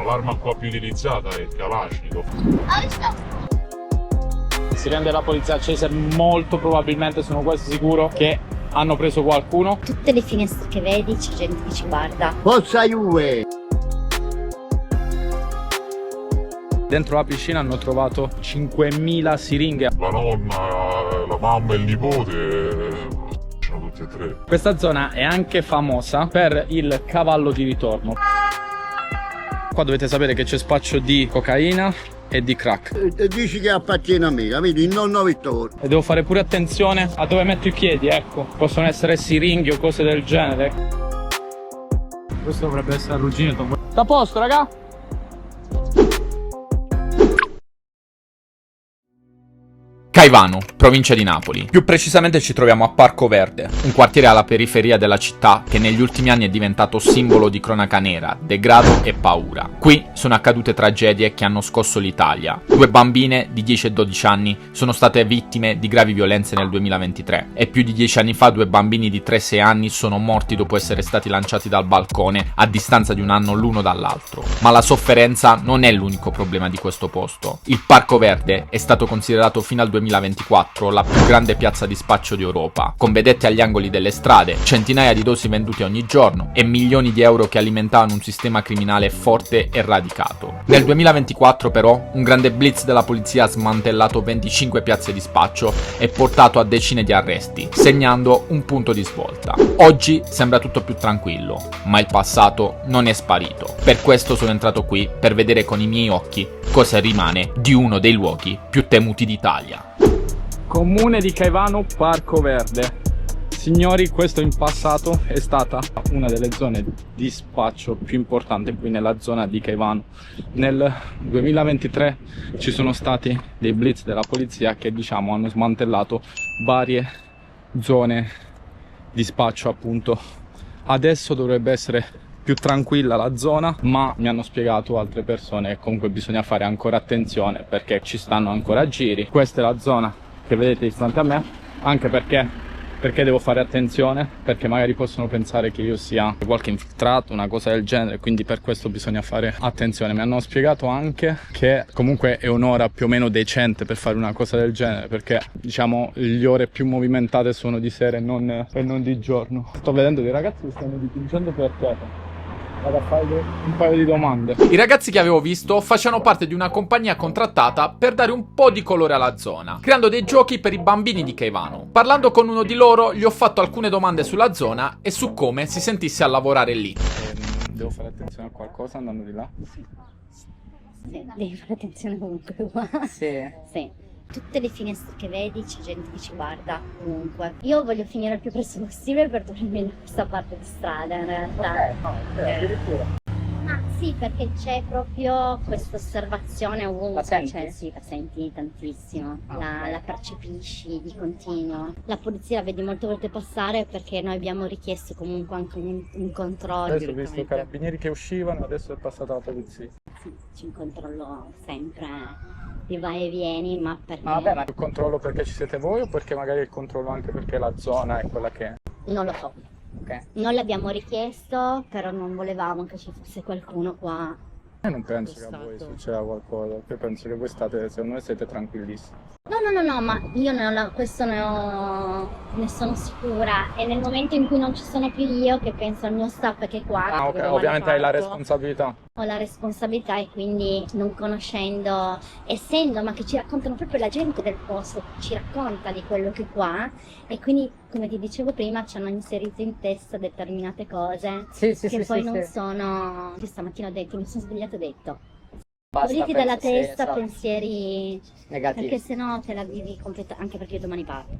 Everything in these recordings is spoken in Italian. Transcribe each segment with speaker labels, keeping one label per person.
Speaker 1: l'arma qua più utilizzata è il Kalashnikov.
Speaker 2: Sirene della polizia accese, molto probabilmente, sono quasi sicuro che hanno preso qualcuno.
Speaker 3: Tutte le finestre che vedi c'è gente che ci guarda.
Speaker 4: Forza Juve!
Speaker 2: Dentro la piscina hanno trovato 5.000 siringhe.
Speaker 1: La nonna, la mamma e il nipote sono tutti e tre.
Speaker 2: Questa zona è anche famosa per il cavallo di ritorno. Qua dovete sapere che c'è spaccio di cocaina e di crack.
Speaker 4: E dici che appartiene a me, capito? Il nonno Vittorio.
Speaker 2: E devo fare pure attenzione a dove metto i piedi, ecco. Possono essere siringhe o cose del genere. Questo dovrebbe essere arrugginito. Sta a posto, raga?
Speaker 5: Caivano, provincia di Napoli. Più precisamente ci troviamo a Parco Verde, un quartiere alla periferia della città che negli ultimi anni è diventato simbolo di cronaca nera, degrado e paura. Qui sono accadute tragedie che hanno scosso l'Italia. 2 bambine di 10 e 12 anni sono state vittime di gravi violenze nel 2023 e più di 10 anni fa 2 bambini di 3 e 6 anni sono morti dopo essere stati lanciati dal balcone a distanza di un anno l'uno dall'altro. Ma la sofferenza non è l'unico problema di questo posto. Il Parco Verde è stato considerato fino al 2024 la più grande piazza di spaccio d'Europa, con vedette agli angoli delle strade, centinaia di dosi vendute ogni giorno e milioni di euro che alimentavano un sistema criminale forte e radicato. Nel 2024 però un grande blitz della polizia ha smantellato 25 piazze di spaccio e portato a decine di arresti, segnando un punto di svolta. Oggi sembra tutto più tranquillo, ma il passato non è sparito. Per questo sono entrato qui per vedere con i miei occhi cosa rimane di uno dei luoghi più temuti d'Italia.
Speaker 2: Comune di Caivano, Parco Verde. Signori, questo in passato è stata una delle zone di spaccio più importanti qui nella zona di Caivano. Nel 2023 ci sono stati dei blitz della polizia che hanno smantellato varie zone di spaccio, appunto. Adesso dovrebbe essere più tranquilla la zona, ma mi hanno spiegato altre persone che comunque bisogna fare ancora attenzione perché ci stanno ancora giri. Questa è la zona che vedete di fronte a me, anche perché devo fare attenzione, perché magari possono pensare che io sia qualche infiltrato, una cosa del genere, quindi per questo bisogna fare attenzione. Mi hanno spiegato anche che comunque è un'ora più o meno decente per fare una cosa del genere, perché le ore più movimentate sono di sera e non di giorno. Sto vedendo dei ragazzi che stanno dipingendo per terra. Vado a fare un paio di domande.
Speaker 5: I ragazzi che avevo visto facevano parte di una compagnia contrattata per dare un po' di colore alla zona, creando dei giochi per i bambini di Caivano. Parlando con uno di loro gli ho fatto alcune domande sulla zona e su come si sentisse a lavorare lì.
Speaker 2: Devo fare attenzione a qualcosa andando di là?
Speaker 3: Sì, devi fare attenzione comunque qua. Sì. Tutte le finestre che vedi c'è gente che ci guarda comunque. Io voglio finire il più presto possibile per tornare da questa parte di strada in realtà. Ma sì, perché c'è proprio questa osservazione ovunque.
Speaker 6: La senti?
Speaker 3: Cioè, sì, la senti tantissimo, la percepisci di continuo. La polizia la vedi molte volte passare perché noi abbiamo richiesto comunque anche un controllo.
Speaker 2: Adesso ho visto i carabinieri che uscivano, adesso è passata la polizia.
Speaker 3: Sì, c'è un controllo sempre di vai e vieni, ma perché...
Speaker 2: Ma il controllo perché ci siete voi o perché magari il controllo anche perché la zona è quella che è?
Speaker 3: Non lo so.
Speaker 2: Okay.
Speaker 3: Non l'abbiamo richiesto, però non volevamo che ci fosse qualcuno qua.
Speaker 2: Io non penso che a voi succeda qualcosa, io penso che voi secondo me siete tranquillissimi.
Speaker 3: No, ma io questo ne sono sicura. E nel momento in cui non ci sono più io, che penso al mio staff che è qua.
Speaker 2: Ok, ovviamente hai la responsabilità.
Speaker 3: Ho la responsabilità e quindi non conoscendo, ma che ci raccontano proprio la gente del posto, ci racconta di quello che è qua e quindi come ti dicevo prima ci hanno inserito in testa determinate cose che poi non sono, che stamattina ho detto, mi sono svegliato e ho detto togliti dalla testa pensieri negativi, perché sennò te la vivi completamente, anche perché io domani parto.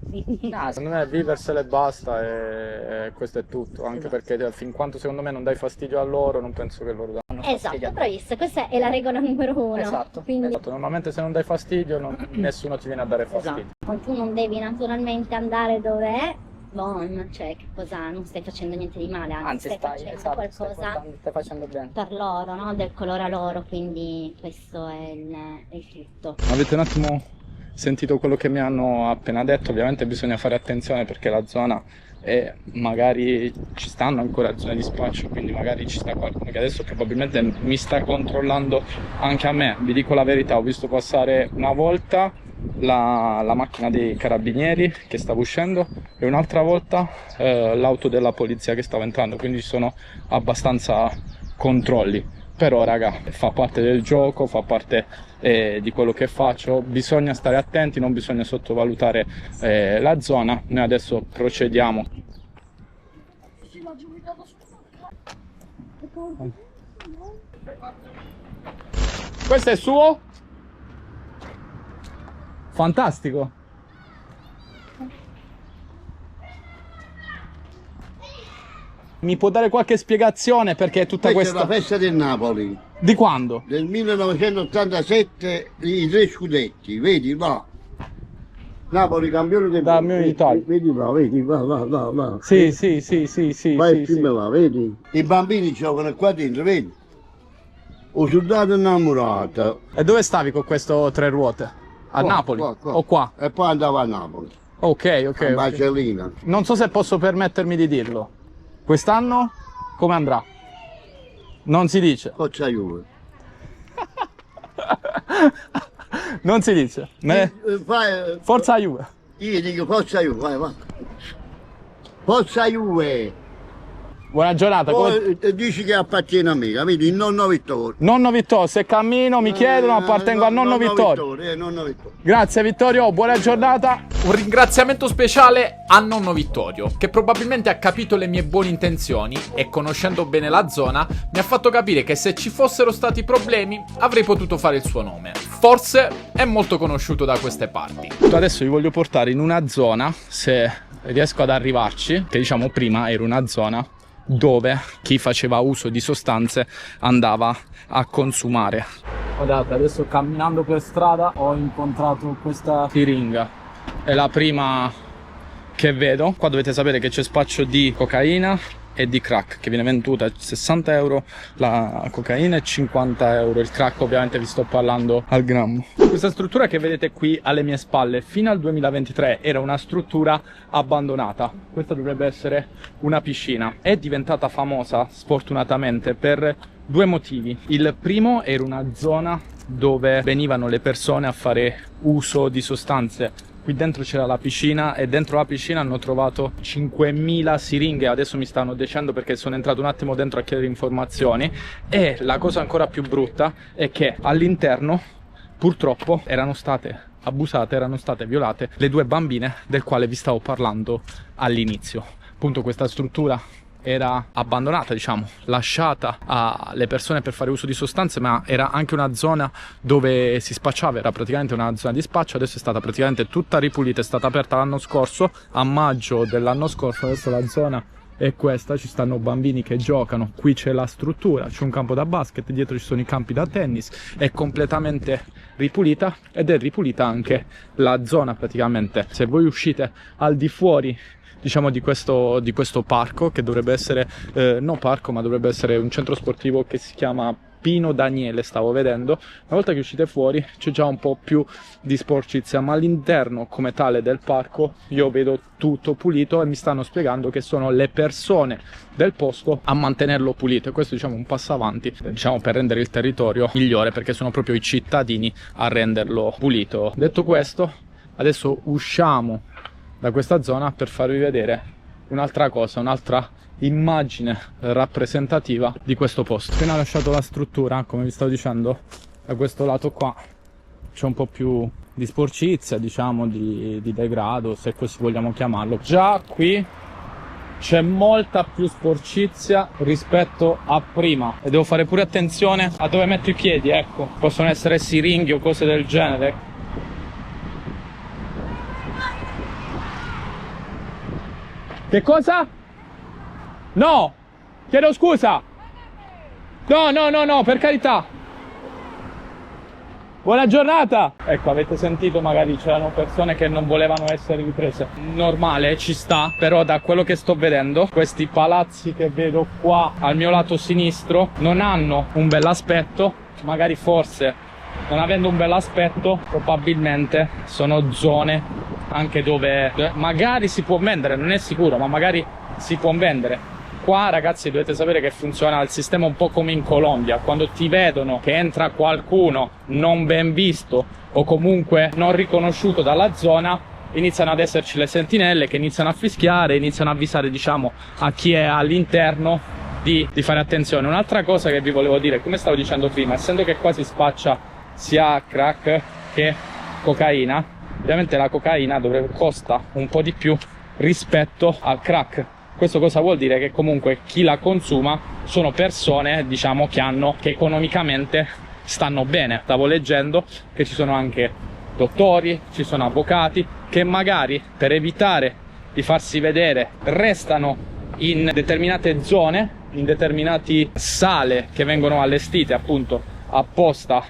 Speaker 2: No, secondo me viversela e basta e questo è tutto, anche perché fin quanto secondo me non dai fastidio a loro non penso che loro danno fastidio.
Speaker 3: Esatto, bravissimo, questa è la regola numero 1.
Speaker 2: Esatto,
Speaker 3: quindi...
Speaker 2: esatto. Normalmente se non dai fastidio nessuno ti viene a dare fastidio.
Speaker 3: Esatto. Tu non devi naturalmente andare dove è, cioè che cosa, non stai facendo niente di male, anzi stai facendo qualcosa
Speaker 6: stai facendo bene
Speaker 3: per loro, no? Del colore a loro, quindi questo è il tutto.
Speaker 2: Avete un attimo sentito quello che mi hanno appena detto? Ovviamente bisogna fare attenzione perché la zona e magari ci stanno ancora zone di spaccio, quindi magari ci sta qualcuno che adesso probabilmente mi sta controllando anche a me. Vi dico la verità, ho visto passare una volta la macchina dei carabinieri che stava uscendo e un'altra volta l'auto della polizia che stava entrando, quindi ci sono abbastanza controlli. Però raga, fa parte del gioco, fa parte di quello che faccio, bisogna stare attenti, non bisogna sottovalutare la zona. Noi adesso procediamo. Questo è suo? Fantastico. Mi può dare qualche spiegazione perché tutta
Speaker 4: Questa è
Speaker 2: questa...
Speaker 4: la festa del Napoli,
Speaker 2: Di quando?
Speaker 4: del 1987, i 3 scudetti, vedi là. Napoli campione del
Speaker 2: Campione d'Italia.
Speaker 4: Vedi là, vedi, va.
Speaker 2: Sì, sì, sì, sì, sì.
Speaker 4: Vai
Speaker 2: sì,
Speaker 4: il film là, vedi? I bambini giocano qua dentro, vedi? Ho soldato innamorato.
Speaker 2: E dove stavi con questo 3 ruote? A
Speaker 4: Qua,
Speaker 2: Napoli?
Speaker 4: qua.
Speaker 2: O qua?
Speaker 4: E poi andavo a Napoli,
Speaker 2: Ok,
Speaker 4: a
Speaker 2: ok.
Speaker 4: Marcellina.
Speaker 2: Non so se posso permettermi di dirlo. Quest'anno come andrà? Non si dice.
Speaker 4: Forza Juve.
Speaker 2: Non si dice. Forza Juve.
Speaker 4: Io dico Forza Juve, vai. Forza Juve.
Speaker 2: Buona giornata.
Speaker 4: Poi dici che appartiene a me, capito? Il nonno Vittorio.
Speaker 2: Nonno Vittorio, se cammino mi chiedono, appartengo a nonno Vittorio.
Speaker 4: Nonno Vittorio.
Speaker 2: Grazie Vittorio, buona giornata.
Speaker 5: Un ringraziamento speciale a nonno Vittorio, che probabilmente ha capito le mie buone intenzioni e, conoscendo bene la zona, mi ha fatto capire che se ci fossero stati problemi avrei potuto fare il suo nome. Forse è molto conosciuto da queste parti.
Speaker 2: Adesso vi voglio portare in una zona, se riesco ad arrivarci, che diciamo prima era una zona dove chi faceva uso di sostanze andava a consumare. Guardate, adesso camminando per strada ho incontrato questa siringa, è la prima che vedo. Qua dovete sapere che c'è spaccio di cocaina e di crack, che viene venduta a 60 euro la cocaina e 50 euro il crack, ovviamente vi sto parlando al grammo. Questa struttura che vedete qui alle mie spalle fino al 2023 era una struttura abbandonata. Questa dovrebbe essere una piscina, è diventata famosa sfortunatamente per 2 motivi. Il primo era una zona dove venivano le persone a fare uso di sostanze. Qui dentro c'era la piscina e dentro la piscina hanno trovato 5.000 siringhe, adesso mi stanno dicendo perché sono entrato un attimo dentro a chiedere informazioni. E la cosa ancora più brutta è che all'interno purtroppo erano state abusate, erano state violate le 2 bambine del quale vi stavo parlando all'inizio. Appunto questa struttura era abbandonata, diciamo, lasciata alle persone per fare uso di sostanze, ma era anche una zona dove si spacciava, era praticamente una zona di spaccio. Adesso è stata praticamente tutta ripulita, è stata aperta l'anno scorso, a maggio dell'anno scorso. Adesso la zona è questa, ci stanno bambini che giocano, qui c'è la struttura, c'è un campo da basket, dietro ci sono i campi da tennis, è completamente ripulita ed è ripulita anche la zona praticamente. Se voi uscite al di fuori, diciamo, di questo parco, che dovrebbe essere no parco, ma dovrebbe essere un centro sportivo che si chiama Pino Daniele, stavo vedendo. Una volta che uscite fuori c'è già un po' più di sporcizia, ma all'interno come tale del parco io vedo tutto pulito e mi stanno spiegando che sono le persone del posto a mantenerlo pulito, e questo, diciamo, un passo avanti, diciamo, per rendere il territorio migliore, perché sono proprio i cittadini a renderlo pulito. Detto questo, adesso usciamo da questa zona per farvi vedere un'altra cosa, un'altra immagine rappresentativa di questo posto. Appena lasciato la struttura, come vi stavo dicendo, da questo lato qua c'è un po' più di sporcizia, diciamo, di degrado, se così vogliamo chiamarlo. Già qui c'è molta più sporcizia rispetto a prima, e devo fare pure attenzione a dove metto i piedi, ecco, possono essere siringhe o cose del genere. Che cosa? No! Chiedo scusa! No, per carità! Buona giornata! Ecco, avete sentito, magari c'erano persone che non volevano essere riprese. Normale, ci sta, però da quello che sto vedendo, questi palazzi che vedo qua al mio lato sinistro non hanno un bell'aspetto. Magari, forse, non avendo un bell'aspetto, probabilmente sono zone anche dove magari si può vendere, non è sicuro, ma magari si può vendere. Qua ragazzi dovete sapere che funziona il sistema un po' come in Colombia: quando ti vedono che entra qualcuno non ben visto o comunque non riconosciuto dalla zona, iniziano ad esserci le sentinelle che iniziano a fischiare, iniziano a avvisare, diciamo, a chi è all'interno di fare attenzione. Un'altra cosa che vi volevo dire, come stavo dicendo prima, essendo che qua si spaccia sia crack che cocaina, ovviamente la cocaina costa un po' di più rispetto al crack. Questo cosa vuol dire? Che comunque chi la consuma sono persone, diciamo, che economicamente stanno bene. Stavo leggendo che ci sono anche dottori, ci sono avvocati che magari per evitare di farsi vedere restano in determinate zone, in determinati sale che vengono allestite appunto apposta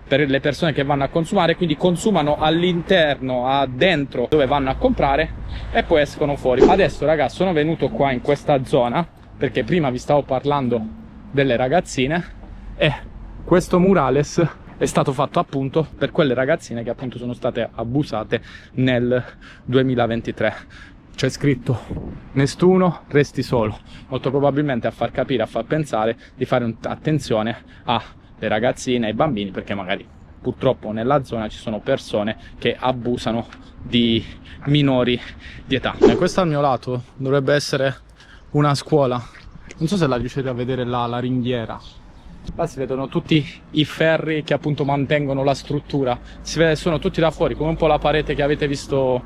Speaker 2: per le persone che vanno a consumare, quindi consumano all'interno, dentro dove vanno a comprare e poi escono fuori. Adesso ragazzi sono venuto qua in questa zona perché prima vi stavo parlando delle ragazzine e questo murales è stato fatto appunto per quelle ragazzine che appunto sono state abusate nel 2023. C'è scritto: nessuno resti solo, molto probabilmente a far capire, a far pensare di fare attenzione alle ragazzine e ai bambini, perché magari purtroppo nella zona ci sono persone che abusano di minori di età. E questo al mio lato dovrebbe essere una scuola, non so se la riuscite a vedere là, la ringhiera. Là si vedono tutti i ferri che appunto mantengono la struttura, si vede, sono tutti da fuori, come un po' la parete che avete visto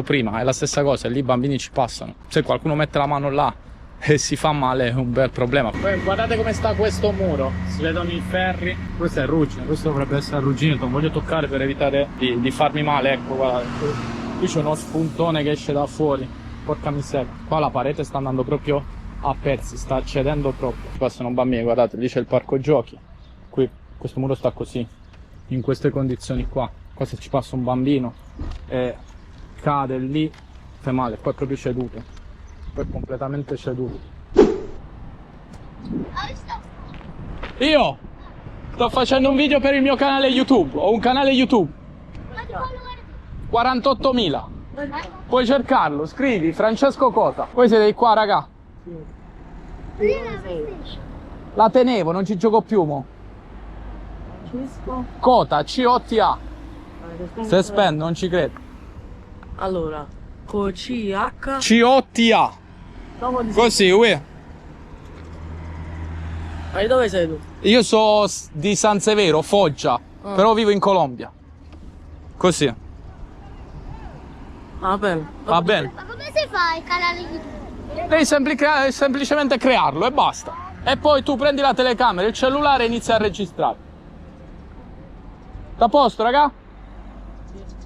Speaker 2: prima. È la stessa cosa, e lì i bambini ci passano. Se qualcuno mette la mano là e si fa male è un bel problema. Poi guardate come sta questo muro, si vedono i ferri. Questo è ruggine, questo dovrebbe essere arrugginito, non voglio toccare per evitare di farmi male. Ecco, guarda, qui c'è uno spuntone che esce da fuori, porca miseria. Qua la parete sta andando proprio a pezzi, sta cedendo troppo. Qua sono bambini, guardate, lì c'è il parco giochi, qui questo muro sta così, in queste condizioni qua. Qua se ci passa un bambino e cade lì, fa male. Qua è proprio ceduto, poi è completamente ceduto. Io sto facendo un video per il mio canale YouTube, ho un canale YouTube 48.000, puoi cercarlo, scrivi Francesco Cota. Voi siete di qua raga? La tenevo, non ci gioco più mo. Cota, C-O-T-A. Se spendo, non ci credo.
Speaker 6: Allora, con C-H
Speaker 2: C-O-T-A. Così, uè.
Speaker 6: Ma di dove sei tu?
Speaker 2: Io sono di San Severo, Foggia, però vivo in Colombia. Così.
Speaker 6: Va bene.
Speaker 2: Va bene.
Speaker 3: Ma come si fa il canale YouTube?
Speaker 2: Devi semplicemente crearlo e basta. E poi tu prendi la telecamera, il cellulare e inizi a registrare. Sta a posto, raga?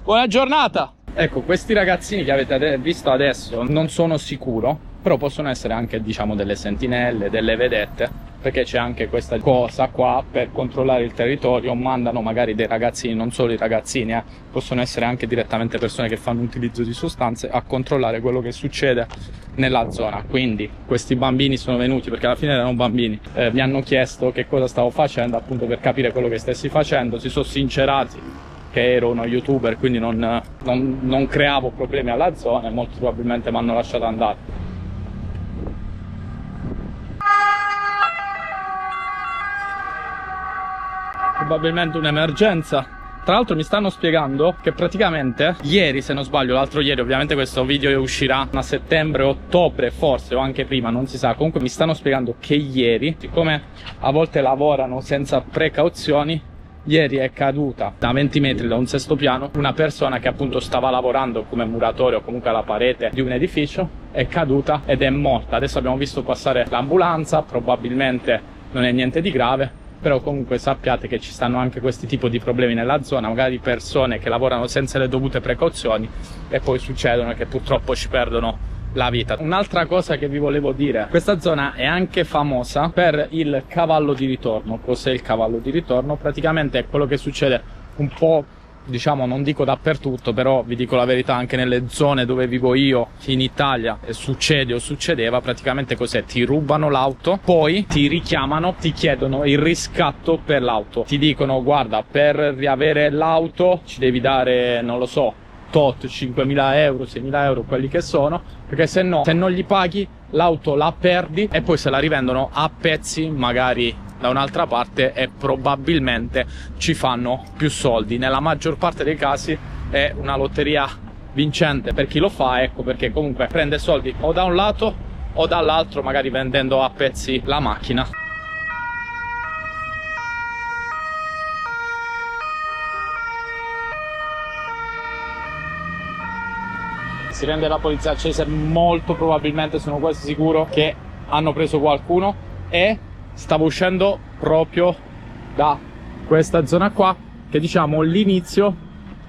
Speaker 2: Buona giornata! Ecco, questi ragazzini che avete visto adesso non sono sicuro, però possono essere anche, diciamo, delle sentinelle, delle vedette, perché c'è anche questa cosa qua per controllare il territorio. Mandano magari dei ragazzini, non solo i ragazzini, possono essere anche direttamente persone che fanno utilizzo di sostanze, a controllare quello che succede nella zona. Quindi questi bambini sono venuti perché alla fine erano bambini, mi hanno chiesto che cosa stavo facendo, appunto per capire quello che stessi facendo. Si sono sincerati che ero uno youtuber, quindi non creavo problemi alla zona, e molto probabilmente mi hanno lasciato andare. Probabilmente un'emergenza. Tra l'altro mi stanno spiegando che praticamente ieri, se non sbaglio, l'altro ieri, ovviamente questo video uscirà a settembre, ottobre forse, o anche prima, non si sa. Comunque mi stanno spiegando che ieri, siccome a volte lavorano senza precauzioni, ieri è caduta da 20 metri da un sesto piano una persona che appunto stava lavorando come muratore o comunque alla parete di un edificio, è caduta ed è morta. Adesso abbiamo visto passare l'ambulanza, probabilmente non è niente di grave, però comunque sappiate che ci stanno anche questi tipi di problemi nella zona, magari persone che lavorano senza le dovute precauzioni e poi succedono che purtroppo ci perdono la vita. Un'altra cosa che vi volevo dire: questa zona è anche famosa per il cavallo di ritorno. Cos'è il cavallo di ritorno? Praticamente è quello che succede un po', diciamo, non dico dappertutto, però vi dico la verità, anche nelle zone dove vivo io in Italia succede o succedeva. Praticamente cos'è? Ti rubano l'auto, poi ti richiamano, ti chiedono il riscatto per l'auto, ti dicono: guarda, per riavere l'auto ci devi dare, non lo so, tot, 5.000 euro, 6.000 euro, quelli che sono, perché se no, se non gli paghi, l'auto la perdi e poi se la rivendono a pezzi, magari da un'altra parte, e probabilmente ci fanno più soldi. Nella maggior parte dei casi è una lotteria vincente per chi lo fa, ecco perché comunque prende soldi o da un lato o dall'altro, magari vendendo a pezzi la macchina. Sirene della polizia accese, molto probabilmente, sono quasi sicuro che hanno preso qualcuno, e stavo uscendo proprio da questa zona qua, che diciamo l'inizio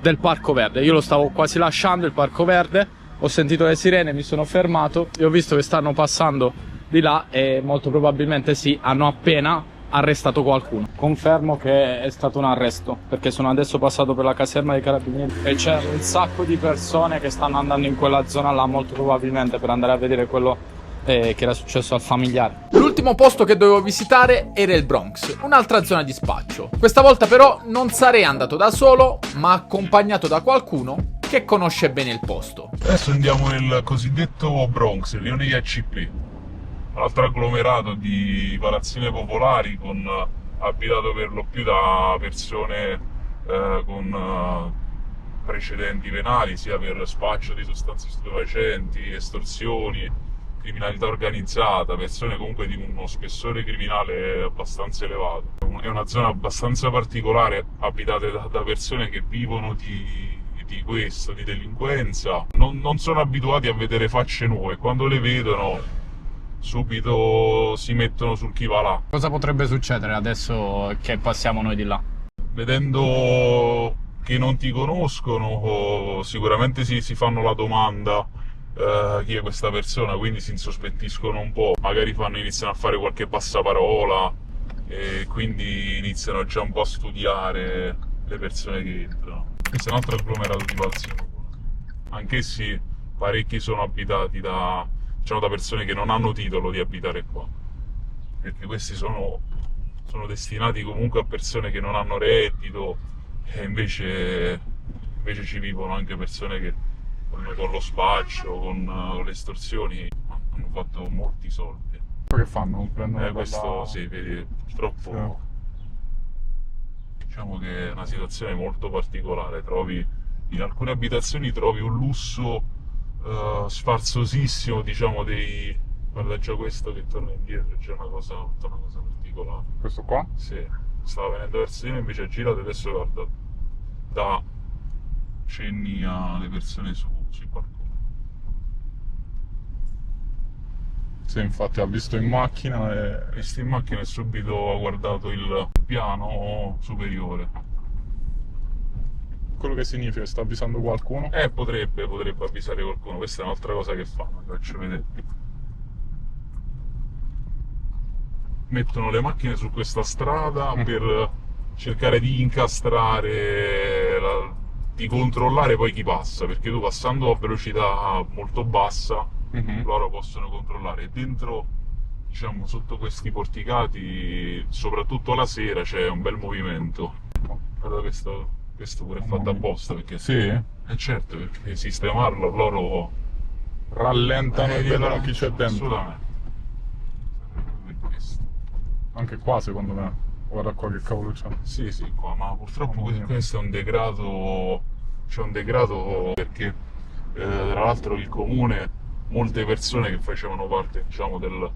Speaker 2: del Parco Verde. Io lo stavo quasi lasciando il Parco Verde, ho sentito le sirene, mi sono fermato e ho visto che stanno passando di là e molto probabilmente sì, hanno appena arrestato qualcuno. Confermo che è stato un arresto, perché sono adesso passato per la caserma dei carabinieri e c'è un sacco di persone che stanno andando in quella zona là, molto probabilmente per andare a vedere quello che era successo al familiare.
Speaker 5: L'ultimo posto che dovevo visitare era il Bronx, un'altra zona di spaccio. Questa volta però non sarei andato da solo, ma accompagnato da qualcuno che conosce bene il posto.
Speaker 1: Adesso andiamo nel cosiddetto Bronx, il rione IACP, un altro agglomerato di palazzine popolari abitato per lo più da persone con precedenti penali, sia per spaccio di sostanze stupefacenti, estorsioni, criminalità organizzata, persone comunque di uno spessore criminale abbastanza elevato. È una zona abbastanza particolare, abitate da persone che vivono di questo, di delinquenza. Non sono abituati a vedere facce nuove, quando le vedono subito si mettono sul chi va là.
Speaker 2: Cosa potrebbe succedere adesso che passiamo noi di là?
Speaker 1: Vedendo che non ti conoscono, sicuramente si fanno la domanda chi è questa persona, quindi si insospettiscono un po', magari iniziano a fare qualche passaparola e quindi iniziano già un po' a studiare le persone che entrano. Questo è un altro agglomerato di palazzi popolari. Anch'essi parecchi sono abitati da persone che non hanno titolo di abitare qua, perché questi sono destinati comunque a persone che non hanno reddito, e invece ci vivono anche persone che con lo spaccio, con le estorsioni hanno fatto molti soldi.
Speaker 2: Che fanno? Prendono
Speaker 1: questo sì, vedi, purtroppo diciamo che è una situazione molto particolare. In alcune abitazioni trovi un lusso sfarzosissimo, diciamo, guarda già questo che torna indietro, è già una cosa particolare.
Speaker 2: Questo qua?
Speaker 1: Sì, stava venendo verso di me, invece ha girato e adesso guarda, dà cenni alle persone sui balconi.
Speaker 2: Sì, infatti ha visto in macchina
Speaker 1: e subito ha guardato il piano superiore.
Speaker 2: Quello che significa che sta avvisando qualcuno?
Speaker 1: Potrebbe avvisare qualcuno. Questa è un'altra cosa che fanno, vi faccio vedere. Mettono le macchine su questa strada per cercare di incastrare, di controllare poi chi passa, perché tu passando a velocità molto bassa loro possono controllare. Dentro, diciamo, sotto questi porticati, soprattutto la sera, c'è un bel movimento. Guarda, questo pure è fatto apposta, perché
Speaker 2: sì?
Speaker 1: Certo, perché sistemarlo loro
Speaker 2: rallentano e vedono chi c'è dentro.
Speaker 1: Assolutamente.
Speaker 2: Anche qua secondo me, guarda qua che cavolo c'è.
Speaker 1: Sì, qua, ma purtroppo questo è un degrado, c'è un degrado perché tra l'altro il comune, molte persone che facevano parte, diciamo, del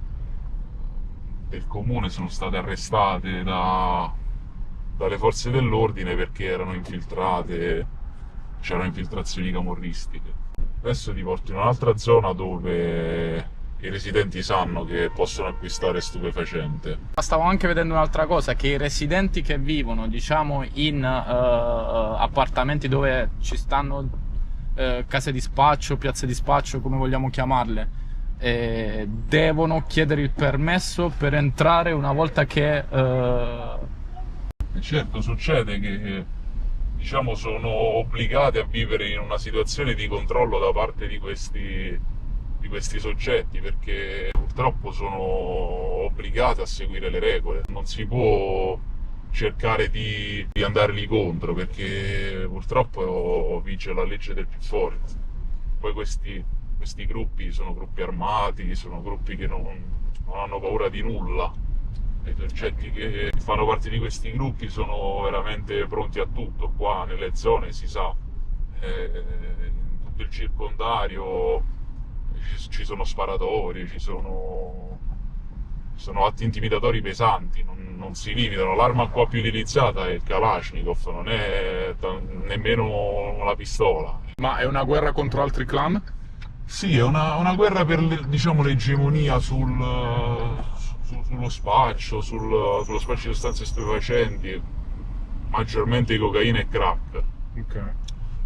Speaker 1: comune sono state arrestate dalle forze dell'ordine perché erano infiltrate, c'erano infiltrazioni camorristiche. Adesso ti porto in un'altra zona dove i residenti sanno che possono acquistare stupefacente.
Speaker 2: Stavo anche vedendo un'altra cosa, che i residenti che vivono, diciamo, in appartamenti dove ci stanno case di spaccio, piazze di spaccio, come vogliamo chiamarle, devono chiedere il permesso per entrare una volta che
Speaker 1: certo, succede che, diciamo, sono obbligati a vivere in una situazione di controllo da parte di questi soggetti, perché purtroppo sono obbligati a seguire le regole. Non si può cercare di andare lì contro, perché purtroppo vige la legge del più forte. Poi questi gruppi sono gruppi armati, sono gruppi che non hanno paura di nulla. I soggetti che fanno parte di questi gruppi sono veramente pronti a tutto. Qua nelle zone si sa, in tutto il circondario ci sono sparatori, ci sono atti intimidatori pesanti, non si limitano. L'arma qua più utilizzata è il Kalashnikov, non è nemmeno la pistola.
Speaker 7: Ma è una guerra contro altri clan?
Speaker 1: Sì, è una guerra per l'egemonia sullo spaccio, sullo spaccio di sostanze stupefacenti, maggiormente cocaina e crack.
Speaker 7: Ok.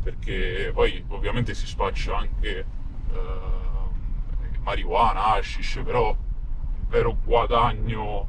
Speaker 1: Perché poi ovviamente si spaccia anche marijuana, hashish, però il vero guadagno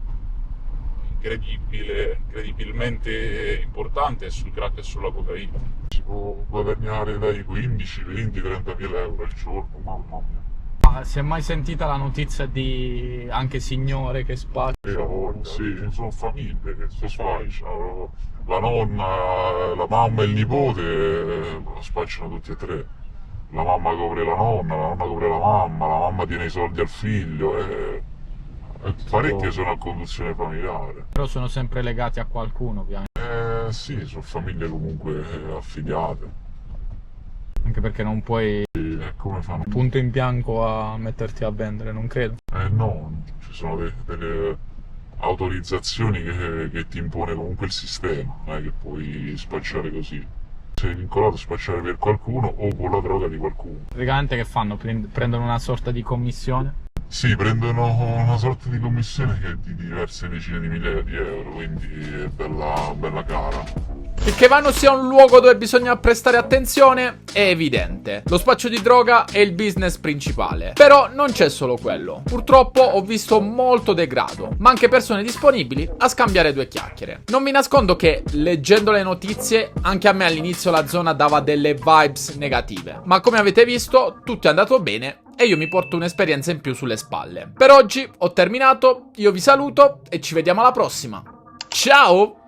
Speaker 1: incredibilmente importante è sul crack e sulla cocaina.
Speaker 7: Si può guadagnare dai 15, 20, 30.000 euro al giorno, mamma mia.
Speaker 2: Ma si è mai sentita la notizia di anche signore che spacciano?
Speaker 7: Sì, sono famiglie che si spacciano. La nonna, la mamma e il nipote spacciano tutti e tre. La mamma copre la nonna copre la mamma tiene i soldi al figlio e parecchie sono a conduzione familiare.
Speaker 2: Però sono sempre legati a qualcuno, ovviamente.
Speaker 7: Sì, sono famiglie comunque affiliate.
Speaker 2: Anche perché non puoi
Speaker 7: E come fanno?
Speaker 2: punto in bianco a metterti a vendere, non credo.
Speaker 7: No, ci sono delle autorizzazioni che ti impone comunque il sistema, non è che puoi spacciare così. Sei vincolato a spacciare per qualcuno o con la droga di qualcuno.
Speaker 2: Praticamente che fanno? Prendono una sorta di commissione?
Speaker 7: Sì, prendono una sorta di commissione che è di diverse decine di migliaia di euro, quindi è bella cara.
Speaker 5: Che Caivano sia un luogo dove bisogna prestare attenzione è evidente. Lo spaccio di droga è il business principale. Però non c'è solo quello. Purtroppo ho visto molto degrado, ma anche persone disponibili a scambiare due chiacchiere. Non vi nascondo che, leggendo le notizie, anche a me all'inizio la zona dava delle vibes negative. Ma come avete visto, tutto è andato bene e io mi porto un'esperienza in più sulle spalle. Per oggi ho terminato, io vi saluto e ci vediamo alla prossima. Ciao!